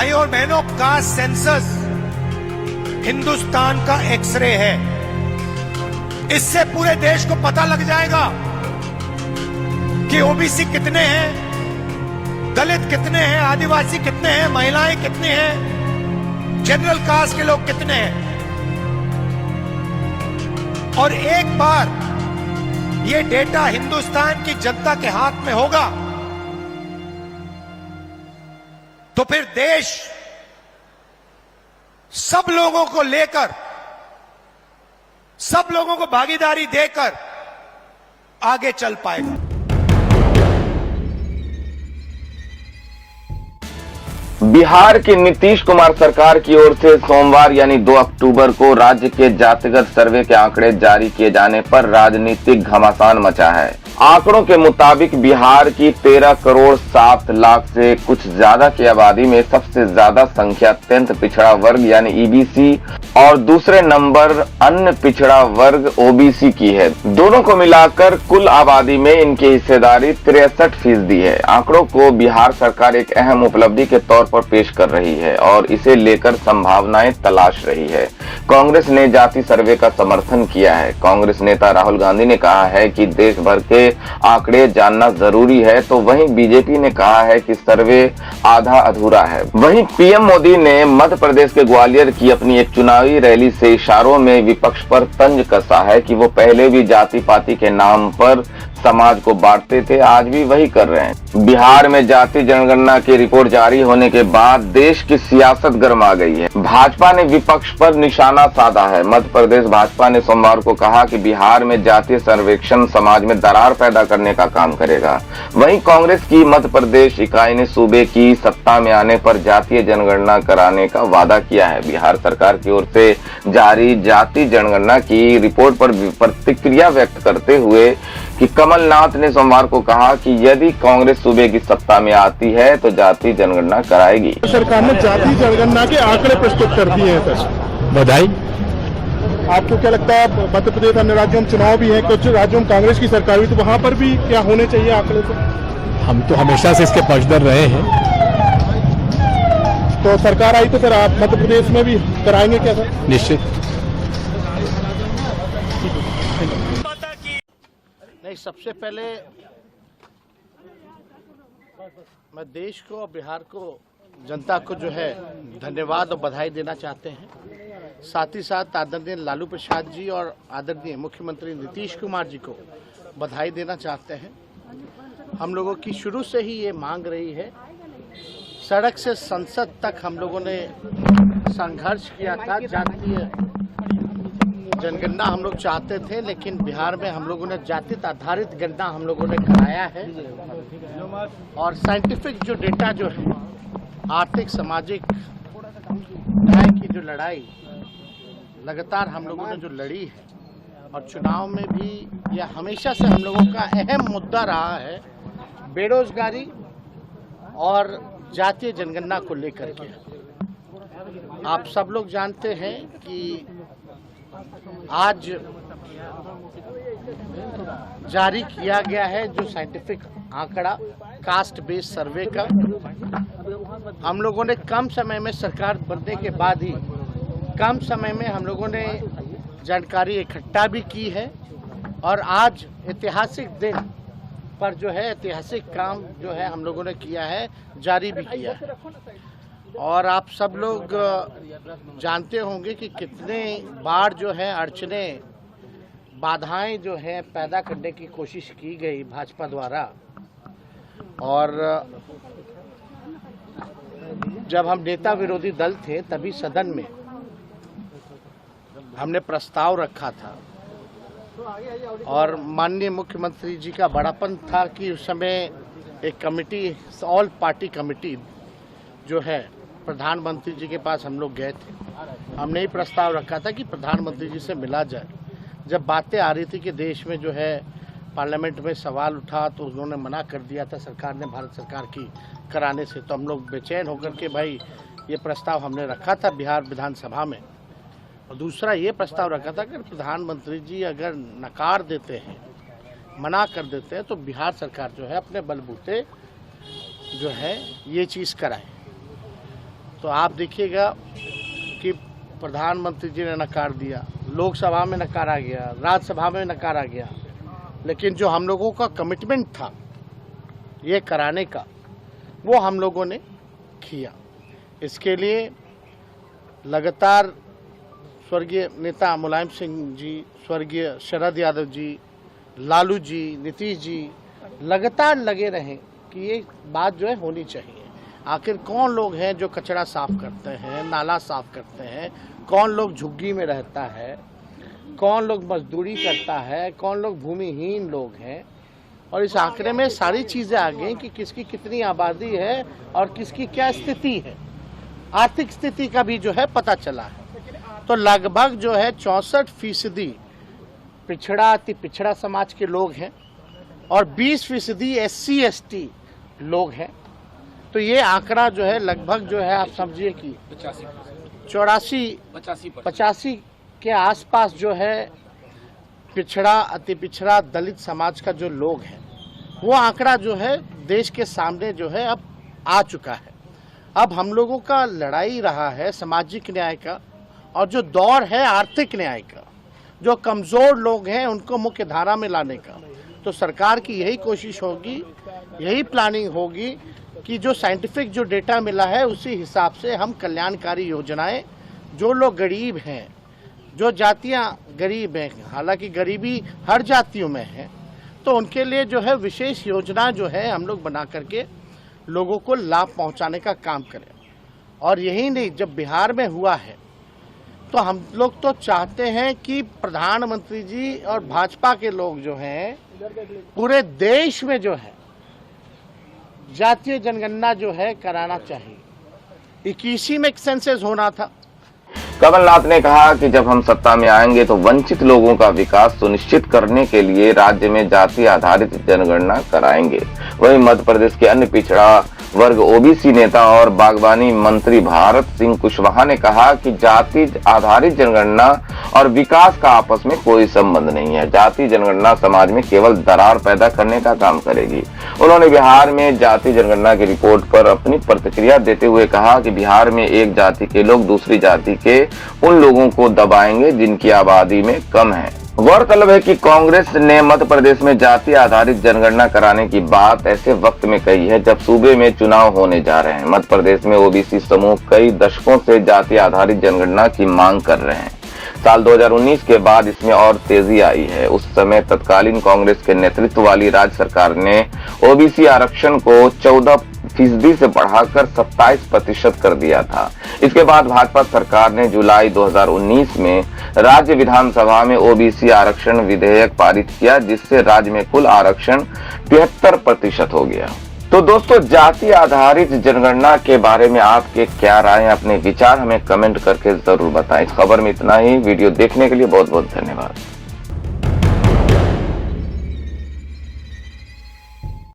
भाई और बहनों, कास्ट सेंसस हिंदुस्तान का एक्सरे है। इससे पूरे देश को पता लग जाएगा कि ओबीसी कितने हैं, दलित कितने हैं, आदिवासी कितने हैं, महिलाएं कितनी हैं, जनरल कास्ट के लोग कितने हैं। और एक बार ये डेटा हिंदुस्तान की जनता के हाथ में होगा तो फिर देश सब लोगों को लेकर, सब लोगों को भागीदारी देकर आगे चल पाएगा। बिहार की नीतीश कुमार सरकार की ओर से सोमवार यानी 2 अक्टूबर को राज्य के जातिगत सर्वे के आंकड़े जारी किए जाने पर राजनीतिक घमासान मचा है। आंकड़ों के मुताबिक बिहार की 13 करोड़ 7 लाख से कुछ ज्यादा की आबादी में सबसे ज्यादा संख्या अत्यंत पिछड़ा वर्ग यानी ईबीसी और दूसरे नंबर अन्य पिछड़ा वर्ग ओबीसी की है। दोनों को मिलाकर कुल आबादी में इनकी हिस्सेदारी 63% है। आंकड़ों को बिहार सरकार एक अहम उपलब्धि के तौर पर पेश कर रही है और इसे लेकर संभावनाएं तलाश रही है। कांग्रेस ने जाति सर्वे का समर्थन किया है। कांग्रेस नेता राहुल गांधी ने कहा है कि देश भर के आंकड़े जानना जरूरी है, तो वहीं बीजेपी ने कहा है कि सर्वे आधा अधूरा है। वहीं पीएम मोदी ने मध्य प्रदेश के ग्वालियर की अपनी एक चुनावी रैली से इशारों में विपक्ष पर तंज कसा है कि वो पहले भी जाति पाति के नाम पर समाज को बांटते थे, आज भी वही कर रहे हैं। बिहार में जाति जनगणना की रिपोर्ट जारी होने के बाद देश की सियासत गर्मा गई है। भाजपा ने विपक्ष पर निशाना साधा है। मध्य प्रदेश भाजपा ने सोमवार को कहा कि बिहार में जातीय सर्वेक्षण समाज में दरार पैदा करने का काम करेगा। वहीं कांग्रेस की मध्य प्रदेश इकाई ने सूबे की सत्ता में आने पर जातीय जनगणना कराने का वादा किया है। बिहार सरकार की ओर से जारी जाति जनगणना की रिपोर्ट पर प्रतिक्रिया व्यक्त करते हुए कि कमलनाथ ने सोमवार को कहा कि यदि कांग्रेस सूबे की सत्ता में आती है तो जाति जनगणना कराएगी। सरकार ने जाति जनगणना के आंकड़े प्रस्तुत कर दिए हैं सर, बधाई। आपको क्या लगता है, मध्य प्रदेश अन्य राज्यों में चुनाव भी है, कुछ राज्यों में कांग्रेस की सरकार हुई, तो वहां पर भी क्या होने चाहिए आंकड़े? तो हम तो हमेशा से इसके पक्षधर रहे हैं। तो सरकार आई तो फिर आप मध्य प्रदेश में भी कराएंगे क्या सर? निश्चित। नहीं, सबसे पहले मैं देश को और बिहार को, जनता को जो है धन्यवाद और बधाई देना चाहते हैं। साथ ही साथ आदरणीय लालू प्रसाद जी और आदरणीय मुख्यमंत्री नीतीश कुमार जी को बधाई देना चाहते हैं। हम लोगों की शुरू से ही ये मांग रही है, सड़क से संसद तक हम लोगों ने संघर्ष किया था। जातीय जनगणना हम लोग चाहते थे, लेकिन बिहार में हम लोगों ने जाति आधारित गणना हम लोगों ने कराया है। और साइंटिफिक जो डेटा जो है, आर्थिक सामाजिक न्याय की जो लड़ाई लगातार हम लोगों ने जो लड़ी है, और चुनाव में भी यह हमेशा से हम लोगों का अहम मुद्दा रहा है, बेरोजगारी और जातीय जनगणना को लेकर के। आप सब लोग जानते हैं कि आज जारी किया गया है जो साइंटिफिक आंकड़ा कास्ट बेस्ड सर्वे का। हम लोगों ने कम समय में, सरकार बनने के बाद ही कम समय में हम लोगों ने जानकारी इकट्ठा भी की है, और आज ऐतिहासिक दिन पर जो है ऐतिहासिक काम जो है हम लोगों ने किया है, जारी भी किया है। और आप सब लोग जानते होंगे कि कितने बार जो है अड़चने, बाधाएं जो है पैदा करने की कोशिश की गई भाजपा द्वारा। और जब हम नेता विरोधी दल थे तभी सदन में हमने प्रस्ताव रखा था, और माननीय मुख्यमंत्री जी का बड़ापन था कि उस समय एक कमेटी, ऑल पार्टी कमेटी जो है, प्रधानमंत्री जी के पास हम लोग गए थे। हमने ही प्रस्ताव रखा था कि प्रधानमंत्री जी से मिला जाए। जब बातें आ रही थी कि देश में जो है पार्लियामेंट में सवाल उठा, तो उन्होंने मना कर दिया था सरकार ने, भारत सरकार की कराने से। तो हम लोग बेचैन होकर के भाई ये प्रस्ताव हमने रखा था बिहार विधानसभा में। और दूसरा ये प्रस्ताव रखा था कि प्रधानमंत्री जी अगर नकार देते हैं, मना कर देते हैं, तो बिहार सरकार जो है अपने बलबूते जो है ये चीज़ कराए। तो आप देखिएगा कि प्रधानमंत्री जी ने नकार दिया, लोकसभा में नकारा गया, राज्यसभा में नकारा गया, लेकिन जो हम लोगों का कमिटमेंट था ये कराने का, वो हम लोगों ने किया। इसके लिए लगातार स्वर्गीय नेता मुलायम सिंह जी, स्वर्गीय शरद यादव जी, लालू जी, नीतीश जी लगातार लगे रहे कि ये बात जो है होनी चाहिए। आखिर कौन लोग हैं जो कचरा साफ करते हैं, नाला साफ करते हैं, कौन लोग झुग्गी में रहता है, कौन लोग मजदूरी करता है, कौन लोग भूमिहीन लोग हैं, और इस आंकड़े में सारी चीज़ें आ गई कि किसकी कितनी आबादी है और किसकी क्या स्थिति है, आर्थिक स्थिति का भी जो है पता चला है। तो लगभग जो है 64% पिछड़ा अति पिछड़ा समाज के लोग हैं और 20% SC ST लोग हैं। तो ये आंकड़ा जो है लगभग जो है आप समझिए कि 85 के आसपास जो है पिछड़ा अति पिछड़ा दलित समाज का जो लोग हैं, वो आंकड़ा जो है देश के सामने जो है अब आ चुका है। अब हम लोगों का लड़ाई रहा है सामाजिक न्याय का, और जो दौर है आर्थिक न्याय का, जो कमज़ोर लोग हैं उनको मुख्य धारा में लाने का। तो सरकार की यही कोशिश होगी, यही प्लानिंग होगी कि जो साइंटिफिक जो डेटा मिला है उसी हिसाब से हम कल्याणकारी योजनाएं, जो लोग गरीब हैं, जो जातियां गरीब हैं, हालांकि गरीबी हर जातियों में है, तो उनके लिए जो है विशेष योजना जो है हम लोग बना करके लोगों को लाभ पहुंचाने का काम करें। और यही नहीं, जब बिहार में हुआ है तो हम लोग तो चाहते हैं कि प्रधानमंत्री जी और भाजपा के लोग जो हैं पूरे देश में जो है जातीय जनगणना जो है कराना चाहिए। 21 में एक सेंसस होना था। कमलनाथ ने कहा कि जब हम सत्ता में आएंगे तो वंचित लोगों का विकास सुनिश्चित करने के लिए राज्य में जाति आधारित जनगणना कराएंगे। वहीं मध्य प्रदेश के अन्य पिछड़ा वर्ग ओबीसी नेता और बागवानी मंत्री भारत सिंह कुशवाहा ने कहा कि जाति आधारित जनगणना और विकास का आपस में कोई संबंध नहीं है। जाति जनगणना समाज में केवल दरार पैदा करने का काम करेगी। उन्होंने बिहार में जाति जनगणना की रिपोर्ट पर अपनी प्रतिक्रिया देते हुए कहा कि बिहार में एक जाति के लोग दूसरी जाति के उन लोगों को दबाएंगे जिनकी आबादी में कम है। गौरतलब है कि कांग्रेस ने मध्य प्रदेश में जाति आधारित जनगणना कराने की बात ऐसे वक्त में कही है जब सूबे में चुनाव होने जा रहे हैं। मध्य प्रदेश में ओबीसी समूह कई दशकों से जाति आधारित जनगणना की मांग कर रहे हैं। साल 2019 के बाद इसमें और तेजी आई है। उस समय तत्कालीन कांग्रेस के नेतृत्व वाली राज्य सरकार ने ओबीसी आरक्षण को 14% से बढ़ाकर 27% कर दिया था। इसके बाद भाजपा सरकार ने जुलाई 2019 में राज्य विधानसभा में ओबीसी आरक्षण विधेयक पारित किया, जिससे राज्य में कुल आरक्षण 73% हो गया। तो दोस्तों, जाति आधारित जनगणना के बारे में आपके क्या राय हैं? अपने विचार हमें कमेंट करके जरूर बताएं। इस खबर में इतना ही। वीडियो देखने के लिए बहुत बहुत धन्यवाद।